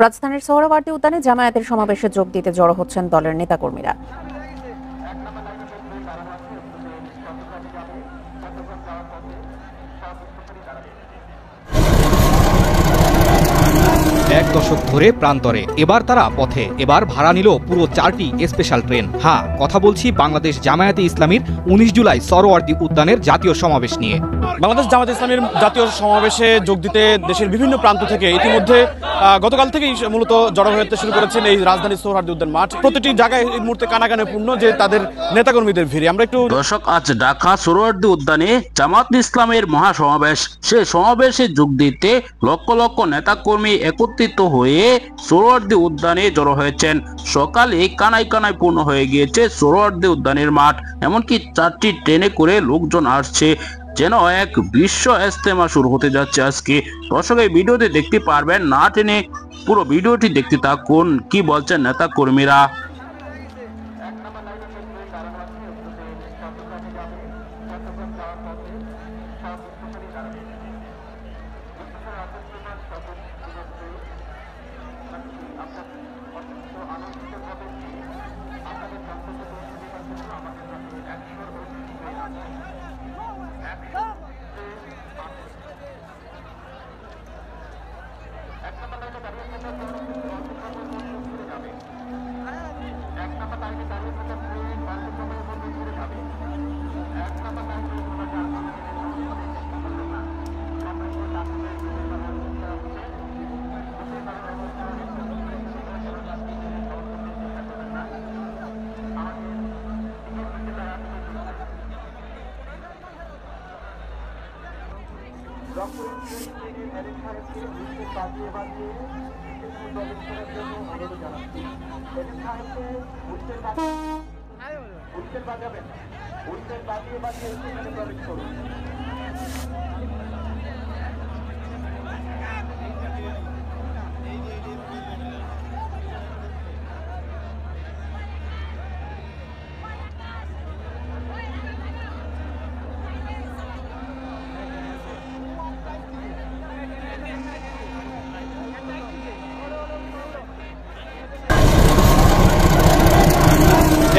রাজধানীর সোহরাওয়ার্দী উদ্যানে জামায়াতের সমাবেশে যোগ দিতে জড়ো হচ্ছেন দলের নেতাকর্মীরা। এক দশক ধরে প্রান্তরে, এবার তারা পথে। এবার ভাড়া নিল পুরো 4টি স্পেশাল ট্রেন। হ্যাঁ, কথা বলছি বাংলাদেশ জামায়াতে ইসলামীর 19 জুলাই সোহরাওয়ার্দী উদ্যানের জাতীয় সমাবেশ নিয়ে। বাংলাদেশ জামায়াতে ইসলামীর জাতীয় সমাবেশে যোগ দিতে দেশের বিভিন্ন প্রান্ত থেকে ইতিমধ্যে গতকাল থেকেই মূলত জড়ো হতে শুরু করেছেন এই রাজধানীর সোহরাওয়ার্দী উদ্যান মাঠ। প্রতিটি জায়গায় এই মুহূর্তে কানাকানে পূর্ণ, যে তাদের নেতাকর্মীদের ভিড়ে। আমরা একটু দর্শক, আজ ঢাকা সোহরাওয়ার্দী উদ্যানে জামায়াতে ইসলামের মহাসমাবেশ। সে সমাবেশে যোগ দিতে লক্ষ লক্ষ নেতাকর্মী একত্রিত হয়ে সোহরাওয়ার্দী উদ্যানে জড়ো হয়েছেন। সকালে কানায় কানায় পূর্ণ হয়ে গিয়েছে সোহরাওয়ার্দী উদ্যানের মাঠ। এমনকি 4টি ট্রেনে করে লোকজন আসছে, যেন এক বিশ্ব ইজতেমা শুরু হতে যাচ্ছে আজকে। দর্শক, এই ভিডিওতে দেখতে পারবেন, না টেনে পুরো ভিডিওটি দেখতে থাকুন কি বলছেন নেতা কর্মীরা।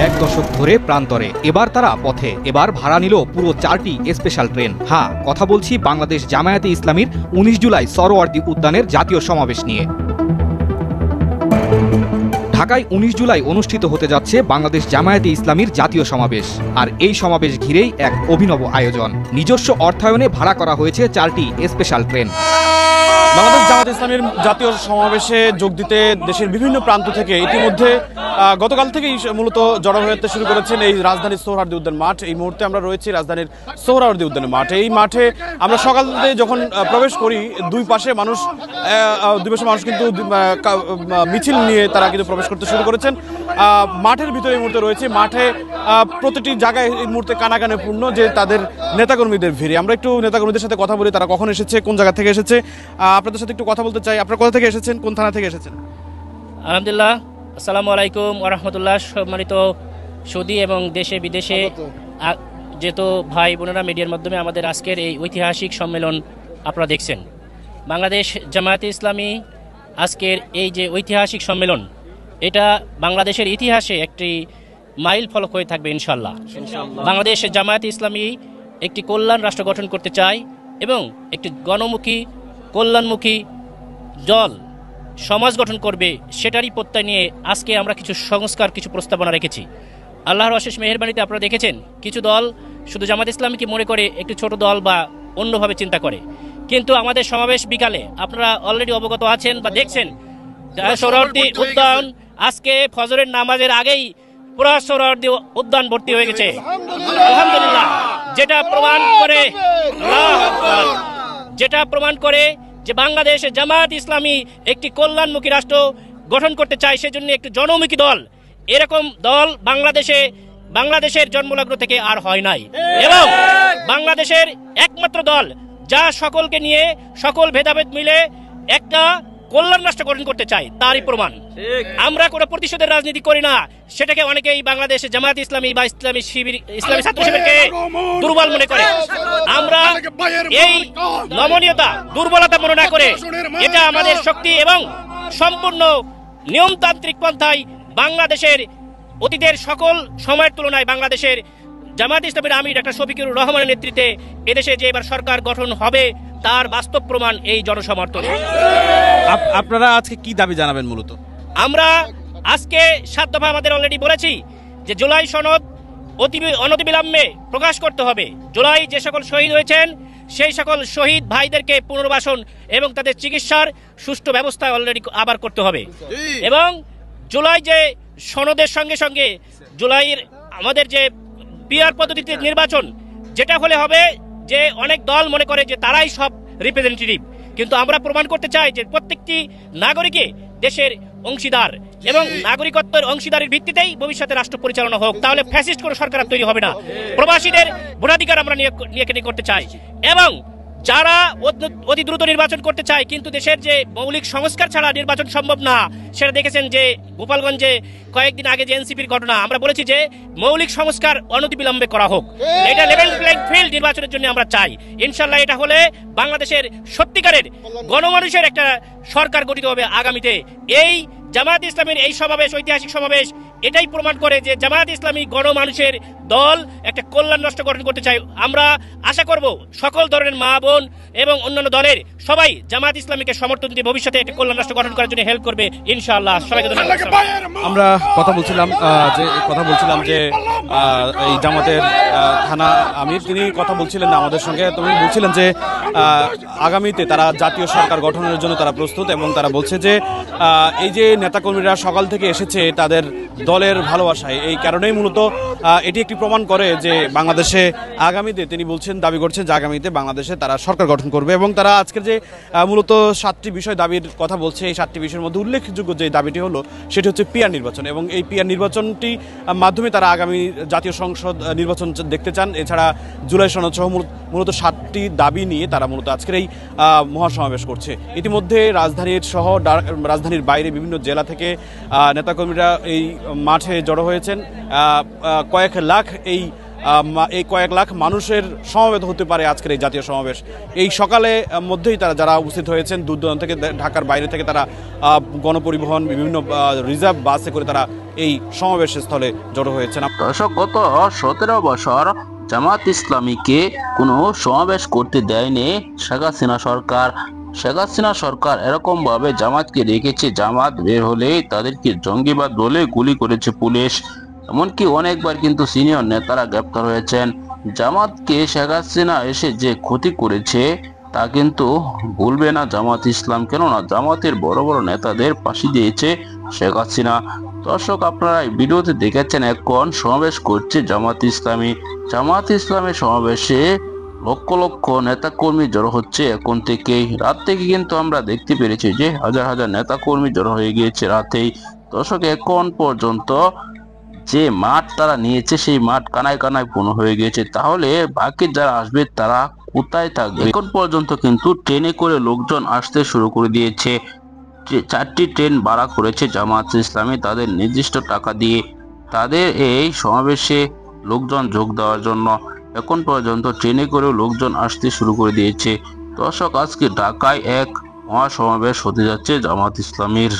এক দশক ধরে প্রান্তরে, এবার তারা পথে। এবার ভাড়া নিল পুরো 4টি স্পেশাল ট্রেন। হ্যাঁ, কথা বলছি বাংলাদেশ জামায়াতে ইসলামীর 19 জুলাই সোহরাওয়ার্দী উদ্যানের জাতীয় সমাবেশ নিয়ে। ঢাকায় 19 জুলাই অনুষ্ঠিত হতে যাচ্ছে বাংলাদেশ জামায়াতে ইসলামীর জাতীয় সমাবেশ। আর এই সমাবেশ ঘিরেই এক অভিনব আয়োজন। নিজস্ব অর্থায়নে ভাড়া করা হয়েছে 4টি স্পেশাল ট্রেন। বাংলাদেশ জামায়াতে ইসলামীর জাতীয় সমাবেশে যোগ দিতে দেশের বিভিন্ন প্রান্ত থেকে ইতিমধ্যে গতকাল থেকেই মূলত জড়ো হতে শুরু করেছেন এই রাজধানীর সোহরাওয়ার্দী উদ্যান মাঠ। এই মুহূর্তে আমরা রয়েছি রাজধানীর সোহরাওয়ার্দী উদ্যানের মাঠ। এই মাঠে আমরা সকালে যখন প্রবেশ করি, দুই পাশে মানুষ কিন্তু মিছিল নিয়ে তারা কিন্তু প্রবেশ করতে শুরু করেছেন। মাঠের ভিতরে এই মুহূর্তে রয়েছে, মাঠে প্রতিটি জায়গায় এই মুহূর্তে কানাকানে পূর্ণ, যে তাদের নেতাকর্মীদের ভিড়ে। আমরা একটু নেতাকর্মীদের সাথে কথা বলি, তারা কখন এসেছে, কোন জায়গা থেকে এসেছে। আপনাদের সাথে একটু কথা বলতে চাই। আপনারা কোথা থেকে এসেছেন, কোন থানা থেকে এসেছেন? আলহামদুলিল্লাহ, আসসালামু আলাইকুম ওয়া রাহমাতুল্লাহ। সম্মানিত সৌদি এবং দেশে বিদেশে যেহেতু ভাই বোনেরা মিডিয়ার মাধ্যমে আমাদের আজকের এই ঐতিহাসিক সম্মেলন আপনারা দেখছেন, বাংলাদেশ জামায়াতে ইসলামী আজকের এই যে ঐতিহাসিক সম্মেলন, এটা বাংলাদেশের ইতিহাসে একটি মাইল ফলক হয়ে থাকবে ইনশাল্লাহ। বাংলাদেশ জামায়াতে ইসলামী একটি কল্যাণ রাষ্ট্র গঠন করতে চায় এবং একটি গণমুখী কল্যাণমুখী দল সমাজ গঠন করবে, সেটারই প্রত্যয় নিয়ে আজকে আমরা কিছু সংস্কার, কিছু প্রস্তাবনা রেখেছি। আল্লাহর অশেষ মেহেরবানিতে আপনারা দেখেছেন, কিছু দল শুধু জামাত ইসলামীকে মনে করে একটি ছোট দল বা অন্যভাবে চিন্তা করে, কিন্তু আমাদের সমাবেশ বিকালে আপনারা অলরেডি অবগত আছেন বা দেখছেন, সোহরাওয়ার্দী উদ্যান আজকে ফজরের নামাজের আগেই পুরো সোহরাওয়ার্দী উদ্যান ভর্তি হয়ে গেছে আলহামদুলিল্লাহ। যেটা প্রমাণ করে যে বাংলাদেশ জামায়াত ইসলামী একটি কল্যাণমুখী রাষ্ট্র গঠন করতে চায়, সেজন্য একটি জনমুখী দল। এরকম দল বাংলাদেশের জন্মলগ্ন থেকে আর হয় নাই, এবং বাংলাদেশের একমাত্র দল যা সকলকে নিয়ে, সকল ভেদাভেদ মিলে একটা কল্যাণ রাষ্ট্র গঠন করতে চায়, তারই প্রমাণ। আমরা কোনো প্রতিশোধের রাজনীতি করি না, সেটাকে অনেকেই বাংলাদেশে জামায়াত ইসলামী বা ইসলামী ছাত্র শিবিরকে দুর্বল মনে করে। আমরা এই নমনীয়তা দুর্বলতা মনে না করে এটা আমাদের শক্তি এবং সম্পূর্ণ নিয়মতান্ত্রিক পন্থায় বাংলাদেশের অতীতের সকল সময়ের তুলনায় বাংলাদেশের জামায়াত ইসলামের আমির ডক্টর শফিকুর রহমানের নেতৃত্বে এদেশে যে এবার সরকার গঠন হবে তার বাস্তব প্রমাণ এই জনসমর্থন। আপনারা আজকে কি দাবি জানাবেন মূলত? আমরা আজকে 7 দফা আমাদের অলরেডি বলেছি যে জুলাই সনদ অনতিবিলম্বে প্রকাশ করতে হবে। জুলাই যে সকল শহীদ হয়েছেন সেই সকল শহীদ ভাইদেরকে পুনর্বাসন এবং তাদের চিকিৎসার সুষ্ঠু ব্যবস্থা অলরেডি আবার করতে হবে। এবং জুলাই যে সনদের সঙ্গে সঙ্গে জুলাইয়ের আমাদের যে পিআর পদ্ধতিতে নির্বাচন, যেটা হলে হবে যে অনেক দল মনে করে যে তারাই সব রিপ্রেজেন্টেটিভ, কিন্তু আমরা প্রমাণ করতে চাই যে প্রত্যেকটি নাগরিকে দেশের অংশীদার এবং নাগরিকত্বের অংশীদারের ভিত্তিতেই ভবিষ্যতে রাষ্ট্র পরিচালনা হোক, তাহলে ফ্যাসিস্ট কোনো সরকার আর তৈরি হবে না। প্রবাসীদের ভোটাধিকার আমরা নিয়ে করতে চাই এবং যারা অতি দ্রুত নির্বাচন করতে চায় কিন্তু দেশের যে মৌলিক সংস্কার ছাড়া নির্বাচন সম্ভব না, সেটা দেখেছেন যে গোপালগঞ্জে কয়েকদিন আগে যে এনসিপির ঘটনা, আমরা বলেছি যে মৌলিক সংস্কার অনতিবিলম্বে করা হোক। এটা লেভেল প্লেইং ফিল্ড নির্বাচনের জন্য আমরা চাই। ইনশাল্লাহ এটা হলে বাংলাদেশের সত্যিকারের গণমানুষের একটা সরকার গঠিত হবে আগামীতে। এই জামায়াত ইসলামের এই সমাবেশ, ঐতিহাসিক সমাবেশ, এটাই প্রমাণ করে যে জামায়াত ইসলামী গণমানুষের দল, একটা কল্যাণ রাষ্ট্র গঠন করতে চাই। আমরা আশা করব সকল ধরনের মা বোন এবং অন্যান্য দলের সবাই জামায়াত ইসলামীকে সমর্থন দিয়ে ভবিষ্যতে একটা কল্যাণ রাষ্ট্র গঠন করার জন্য হেল্প করবে ইনশাআল্লাহ। সবাইকে ধন্যবাদ। আমরা কথা বলছিলাম যে এই জামাতের থানা আমির, তিনি কথা বলছিলেন না আমাদের সঙ্গে। তুমি বলছিলেন যে আগামীতে তারা জাতীয় সরকার গঠনের জন্য তারা প্রস্তুত এবং তারা বলছে যে এই যে নেতাকর্মীরা সকাল থেকে এসেছে তাদের দলের ভালোবাসায়, এই কারণেই মূলত এটি একটি প্রমাণ করে যে বাংলাদেশে আগামীতে, তিনি বলছেন, দাবি করছেন যে আগামীতে বাংলাদেশে তারা সরকার গঠন করবে। এবং তারা আজকের যে মূলত 7টি বিষয় দাবির কথা বলছে, এই 7টি বিষয়ের মধ্যে উল্লেখযোগ্য যে দাবিটি হলো সেটি হচ্ছে পিআর নির্বাচন, এবং এই পিআর নির্বাচনটি মাধ্যমে তারা আগামী জাতীয় সংসদ নির্বাচন দেখতে চান। এছাড়া জুলাই সনদ সহ মূলত 7টি দাবি নিয়ে তারা মূলত আজকের এই মহাসমাবেশ করছে। ইতিমধ্যে রাজধানীর বাইরে বিভিন্ন জেলা থেকে নেতাকর্মীরা এই মাঠে জড়ো হয়েছেন। কয়েক লাখ মানুষের সমাবেত হতে পারে আজকের এই জাতীয় সমাবেশ। এই সকালে মধ্যেই তারা যারা উপস্থিত হয়েছেন দূর দূরান্ত থেকে, ঢাকার বাইরে থেকে, তারা গণপরিবহন, বিভিন্ন রিজার্ভ বাসে করে তারা এই সমাবেশ স্থলে জড়ো হয়েছেন। দর্শক, গত 17 বছর জামাত ইসলামীকে কোনো সমাবেশ করতে দেয়নি শেখ হাসিনা সরকার। শেখ হাসিনা সরকার এরকম ভাবে জামাতকে রেখেছে, জামাত বের হলে তাদেরকে জঙ্গিবাদ বলে গুলি করেছে পুলিশ। এমনকি অনেকবার কিন্তু সিনিয়র নেতারা গ্রেপ্তার হয়েছেন। জামাতকে শেখ হাসিনা এসে যে ক্ষতি করেছে তা কিন্তু ভুলবে না জামাত ইসলাম, কেননা জামাতের বড় বড় নেতাদের ফাঁসি দিয়েছে শেখ হাসিনা। দর্শক, আপনারা এই ভিডিওতে দেখেছেন এখন সমাবেশ করছে জামাত ইসলামী। জামাত ইসলামের সমাবেশে লক্ষ লক্ষ নেতাকর্মী জড়ো হচ্ছে এখন থেকেই। রাত থেকে কিন্তু আমরা দেখতে পেরেছি যে হাজার হাজার নেতাকর্মী জড়ো হয়ে গিয়েছে রাতেই। দর্শক, এখন পর্যন্ত যে মাঠ তারা নিয়েছে সেই মাঠ কানায় কানায় পূর্ণ হয়ে গিয়েছে। তাহলে বাকি যারা আসবে তারা কোথায় থাকবে? এখন পর্যন্ত কিন্তু ট্রেনে করে লোকজন আসতে শুরু করে দিয়েছে। 4টি ট্রেন ভাড়া করেছে জামাত ইসলামী তাদের নির্দিষ্ট টাকা দিয়ে তাদের এই সমাবেশে লোকজন যোগ দেওয়ার জন্য। এখন পর্যন্ত ট্রেনে করে লোকজন আসতে শুরু করে দিয়েছে। দর্শক, আজকে ঢাকায় এক মহাসমাবেশ হতে যাচ্ছে জামাত ইসলামীর।